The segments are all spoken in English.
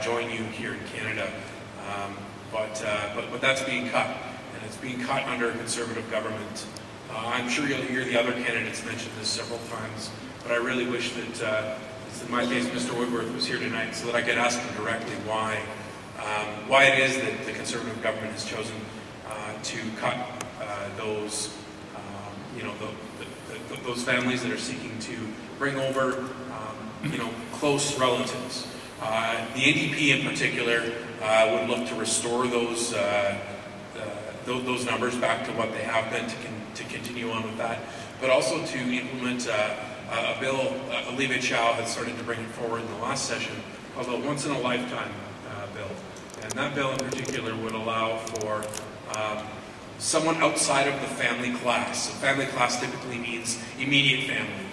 join you here in Canada. But that's being cut, and it's being cut under a Conservative government. I'm sure you'll hear the other candidates mention this several times, but I really wish that, in my case, Mr. Woodworth was here tonight so that I could ask him directly why it is that the Conservative government has chosen to cut those, those families that are seeking to bring over, close relatives. The NDP in particular would look to restore those numbers back to what they have been, to continue on with that, but also to implement a bill. Olivia Chow had started to bring it forward in the last session, called a once-in-a-lifetime bill. And that bill in particular would allow for someone outside of the family class. So family class typically means immediate family,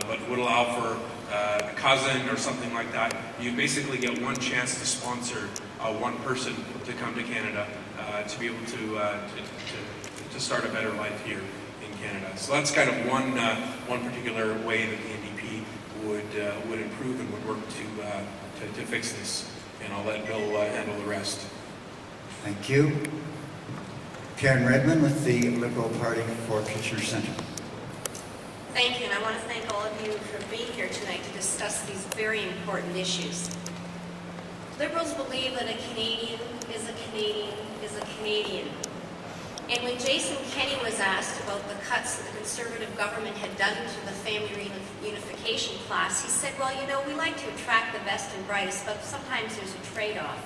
but it would allow for a cousin or something like that. You basically get one chance to sponsor one person to come to Canada to be able to start a better life here in Canada. So that's kind of one particular way that the NDP would improve and would work to fix this. And I'll let Bill handle the rest. Thank you. Karen Redmond with the Liberal Party for Kitchener Centre. Thank you, and I want to thank all of you for being here tonight to discuss these very important issues. Liberals believe that a Canadian is a Canadian is a Canadian. And when Jason Kenney was asked about the cuts that the Conservative government had done to the family reunification class, he said, well, we like to attract the best and brightest, but sometimes there's a trade-off.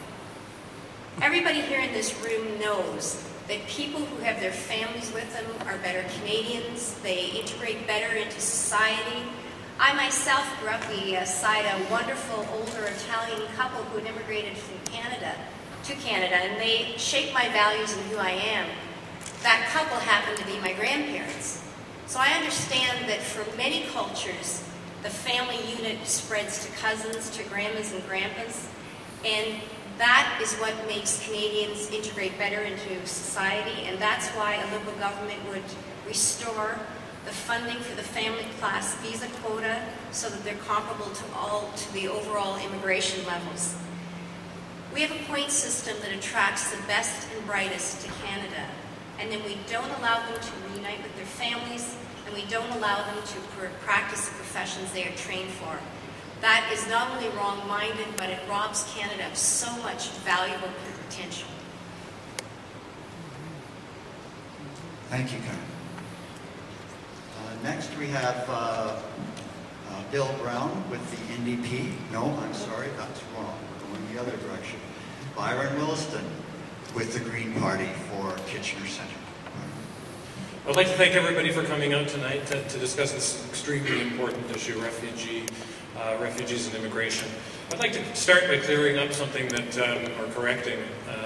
Everybody here in this room knows that people who have their families with them are better Canadians, they integrate better into society. I myself grew up beside a wonderful older Italian couple who had immigrated from Canada to Canada, and they shaped my values and who I am. That couple happened to be my grandparents. So I understand that for many cultures, the family unit spreads to cousins, to grandmas and grandpas, and that is what makes Canadians integrate better into society, and that's why a Liberal government would restore the funding for the family class visa quota so that they're comparable to the overall immigration levels. We have a point system that attracts the best and brightest to Canada, and then we don't allow them to reunite with their families, and we don't allow them to practice the professions they are trained for. That is not only wrong-minded, but it robs Canada of so much valuable potential. Thank you, Karen. Next we have Bill Brown with the NDP. No, I'm sorry, that's wrong. We're going the other direction. Byron Williston with the Green Party for Kitchener Centre. I'd like to thank everybody for coming out tonight to discuss this extremely important issue, refugees and immigration. I'd like to start by clearing up something that, or correcting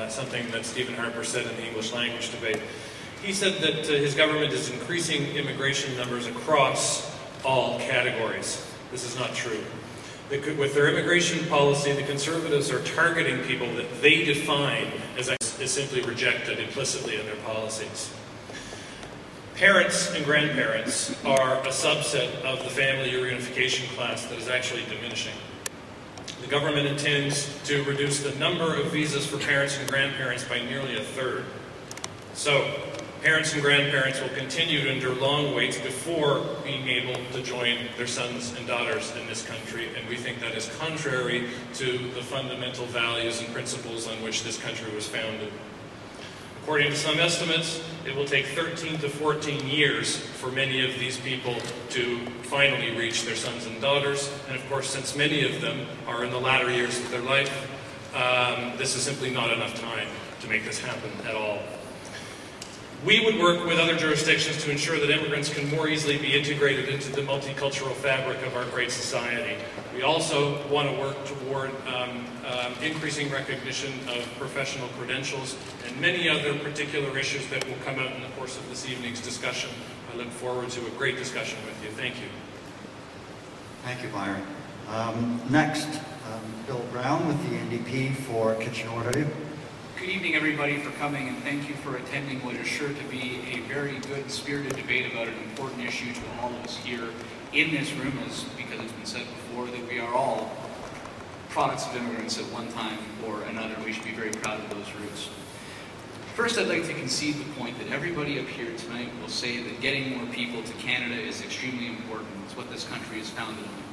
something that Stephen Harper said in the English language debate. He said that his government is increasing immigration numbers across all categories. This is not true. With their immigration policy, the Conservatives are targeting people that they define as simply rejected implicitly in their policies. Parents and grandparents are a subset of the family reunification class that is actually diminishing. The government intends to reduce the number of visas for parents and grandparents by nearly a third. So, parents and grandparents will continue to endure long waits before being able to join their sons and daughters in this country, and we think that is contrary to the fundamental values and principles on which this country was founded. According to some estimates, it will take 13 to 14 years for many of these people to finally reach their sons and daughters. And of course, since many of them are in the latter years of their life, this is simply not enough time to make this happen at all. We would work with other jurisdictions to ensure that immigrants can more easily be integrated into the multicultural fabric of our great society. We also want to work toward increasing recognition of professional credentials and many other particular issues that will come out in the course of this evening's discussion. I look forward to a great discussion with you. Thank you. Thank you, Byron. Next, Bill Brown with the NDP for Kitchener-Waterloo. Good evening, everybody, for coming, and thank you for attending what is sure to be a very good, spirited debate about an important issue to all of us here in this room, because it's been said before that we are all products of immigrants at one time or another. We should be very proud of those roots. First, I'd like to concede the point that everybody up here tonight will say that getting more people to Canada is extremely important. It's what this country is founded on.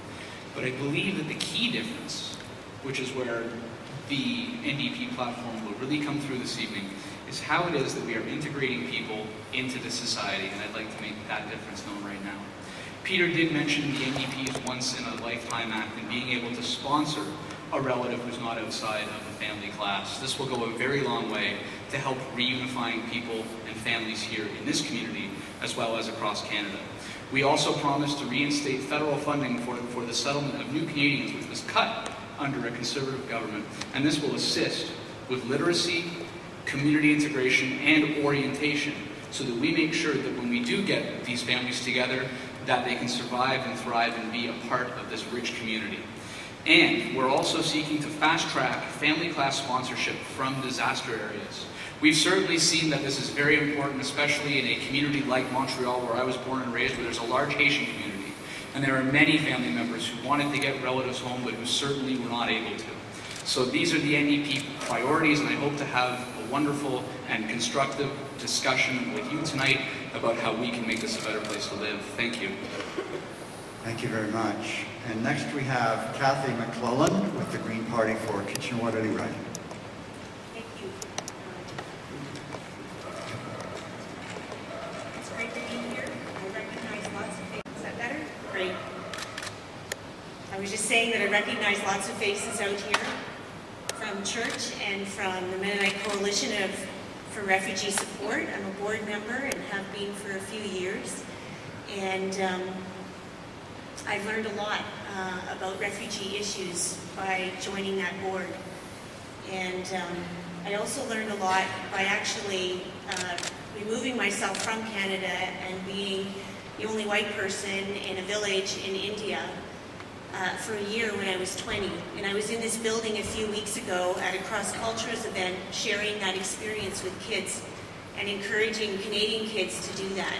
But I believe that the key difference, which is where the NDP platform will really come through this evening, is how it is that we are integrating people into the society, and I'd like to make that difference known right now. Peter did mention the NDP's once-in-a-lifetime act and being able to sponsor a relative who's not outside of the family class. This will go a very long way to help reunifying people and families here in this community, as well as across Canada. We also promised to reinstate federal funding for the settlement of new Canadians, which was cut under a Conservative government, and this will assist with literacy, community integration, and orientation, so that we make sure that when we do get these families together, that they can survive and thrive and be a part of this rich community. And we're also seeking to fast-track family class sponsorship from disaster areas. We've certainly seen that this is very important, especially in a community like Montreal, where I was born and raised, where there's a large Haitian community. And there are many family members who wanted to get relatives home, but who certainly were not able to. So these are the NDP priorities, and I hope to have a wonderful and constructive discussion with you tonight about how we can make this a better place to live. Thank you. Thank you very much. And next we have Kathy McClellan with the Green Party for Kitchener-Waterloo-Riding. Thank you. It's great to be here. I recognize lots of faces. Is that better? Great. I was just saying that I recognize lots of faces out here from church and from the Mennonite Coalition for Refugee Support. I'm a board member and have been for a few years. And I've learned a lot about refugee issues by joining that board. And I also learned a lot by actually removing myself from Canada and being the only white person in a village in India for a year when I was 20. And I was in this building a few weeks ago at a cross-cultures event, sharing that experience with kids and encouraging Canadian kids to do that.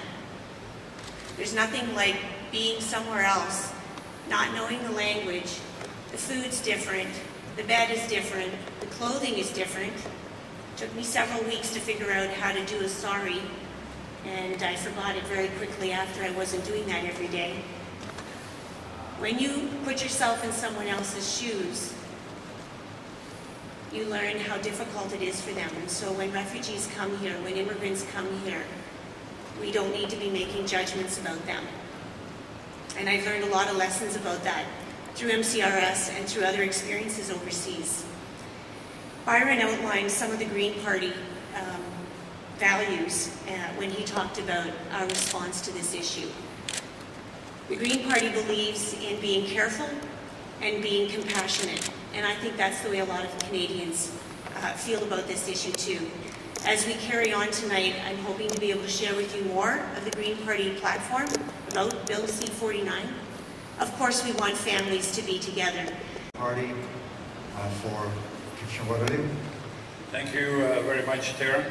There's nothing like being somewhere else, not knowing the language. The food's different, the bed is different, the clothing is different. It took me several weeks to figure out how to do a sorry, and I forgot it very quickly after. I wasn't doing that every day. When you put yourself in someone else's shoes, you learn how difficult it is for them. And so when refugees come here, when immigrants come here, we don't need to be making judgments about them. And I've learned a lot of lessons about that through MCRS and through other experiences overseas. Byron outlined some of the Green Party values when he talked about our response to this issue. The Green Party believes in being careful and being compassionate, and I think that's the way a lot of Canadians feel about this issue too. As we carry on tonight, I'm hoping to be able to share with you more of the Green Party platform about Bill C-49. Of course, we want families to be together. Party for Kitchener-Waterloo. Thank you very much, Tara.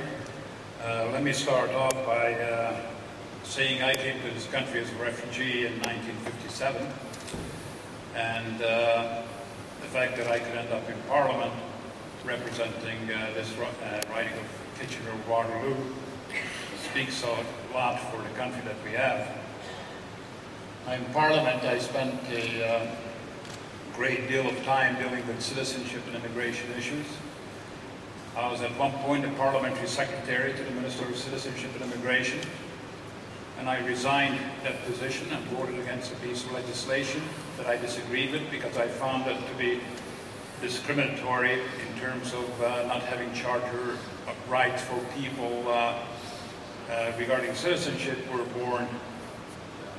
Let me start off by saying I came to this country as a refugee in 1957, and the fact that I could end up in Parliament representing this riding of Kitchener-Waterloo speaks a lot for the country that we have. In Parliament, I spent a great deal of time dealing with citizenship and immigration issues. I was at one point a parliamentary secretary to the Minister of Citizenship and Immigration, and I resigned that position and voted against a piece of legislation that I disagreed with because I found it to be discriminatory in terms of not having charter rights for people regarding citizenship who were born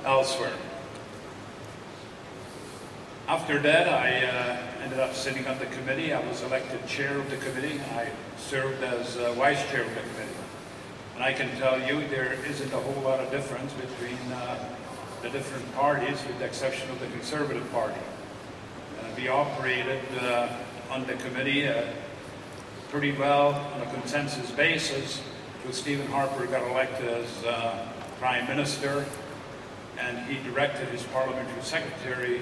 elsewhere. After that, I ended up sitting on the committee. I was elected chair of the committee, and I served as vice chair of the committee. And I can tell you there isn't a whole lot of difference between the different parties, with the exception of the Conservative Party. We operated on the committee pretty well on a consensus basis. So Stephen Harper got elected as Prime Minister, and he directed his parliamentary secretary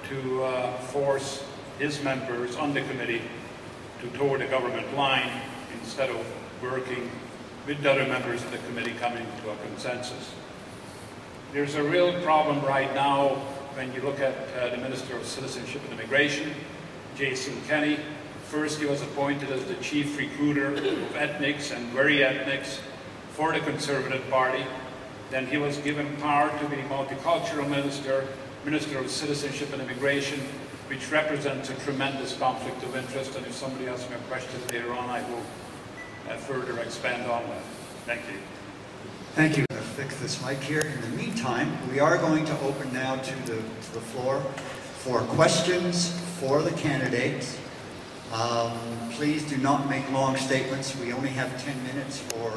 to force his members on the committee to toe the government line instead of working with the other members of the committee coming to a consensus. There's a real problem right now when you look at the Minister of Citizenship and Immigration, Jason Kenney. First, he was appointed as the chief recruiter of ethnics and very ethnics for the Conservative Party. Then he was given power to be multicultural minister, Minister of Citizenship and Immigration, which represents a tremendous conflict of interest. And if somebody asks me a question later on, I will further expand on that. Thank you. Thank you. I'll fix this mic here. In the meantime, we are going to open now to the floor for questions for the candidates. Please do not make long statements. We only have 10 minutes for...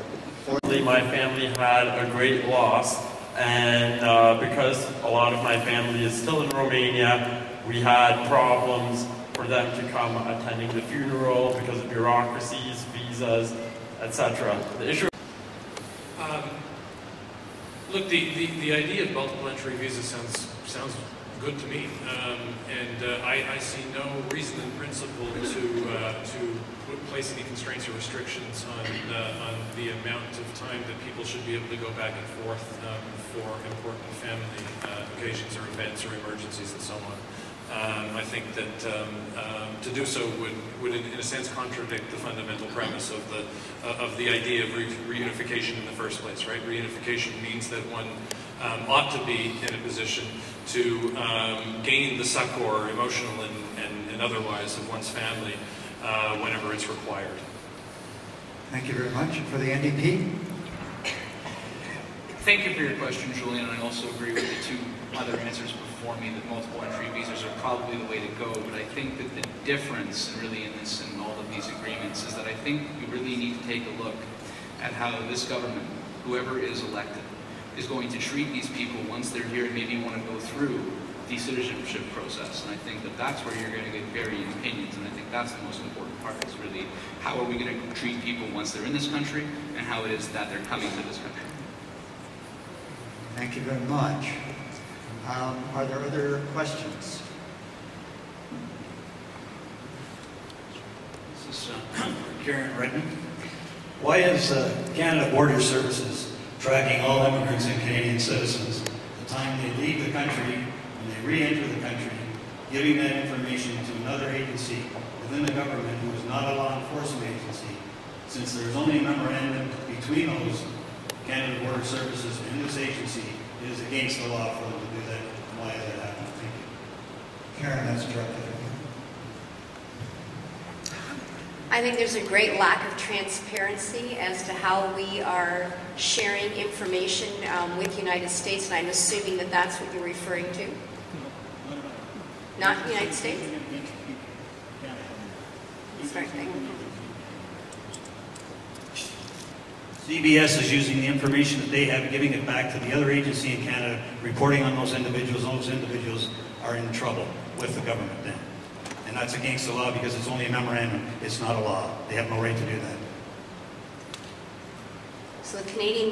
My family had a great loss, and because a lot of my family is still in Romania, we had problems for them to come attending the funeral because of bureaucracies, visas, etc. The issue. Look, the idea of multiple entry visa sounds good to me, and I see no reason in principle to place any constraints or restrictions on the amount of time that people should be able to go back and forth for important family occasions or events or emergencies and so on. I think that to do so would in a sense contradict the fundamental premise of the idea of reunification in the first place, right? Reunification means that one ought to be in a position to gain the succor, emotional and otherwise, of one's family whenever it's required. Thank you very much. For the NDP? Thank you for your question, Julian, and I also agree with the two other answers before me that multiple entry visas are probably the way to go, but I think that the difference really in this and all of these agreements is that I think we really need to take a look at how this government, whoever is elected, is going to treat these people once they're here and maybe want to go through the citizenship process. And I think that that's where you're going to get varying opinions, and I think that's the most important part, is really how are we going to treat people once they're in this country and how it is that they're coming to this country. Thank you very much. Are there other questions? This is Karen Redden. Why is Canada Border Services tracking all immigrants and Canadian citizens the time they leave the country and they re-enter the country, giving that information to another agency within the government who is not a law enforcement agency, since there is only a memorandum between those Canada Border Services and this agency? It is against the law for them to do that. Why is that happening? Thank you. Karen, that's directed. I think there's a great lack of transparency as to how we are sharing information with the United States, and I'm assuming that that's what you're referring to. Not the United States? Sorry, thank you. CBS is using the information that they have, giving it back to the other agency in Canada, reporting on those individuals. Those individuals are in trouble with the government then. And that's against the law because it's only a memorandum. It's not a law. They have no right to do that. So the Canadian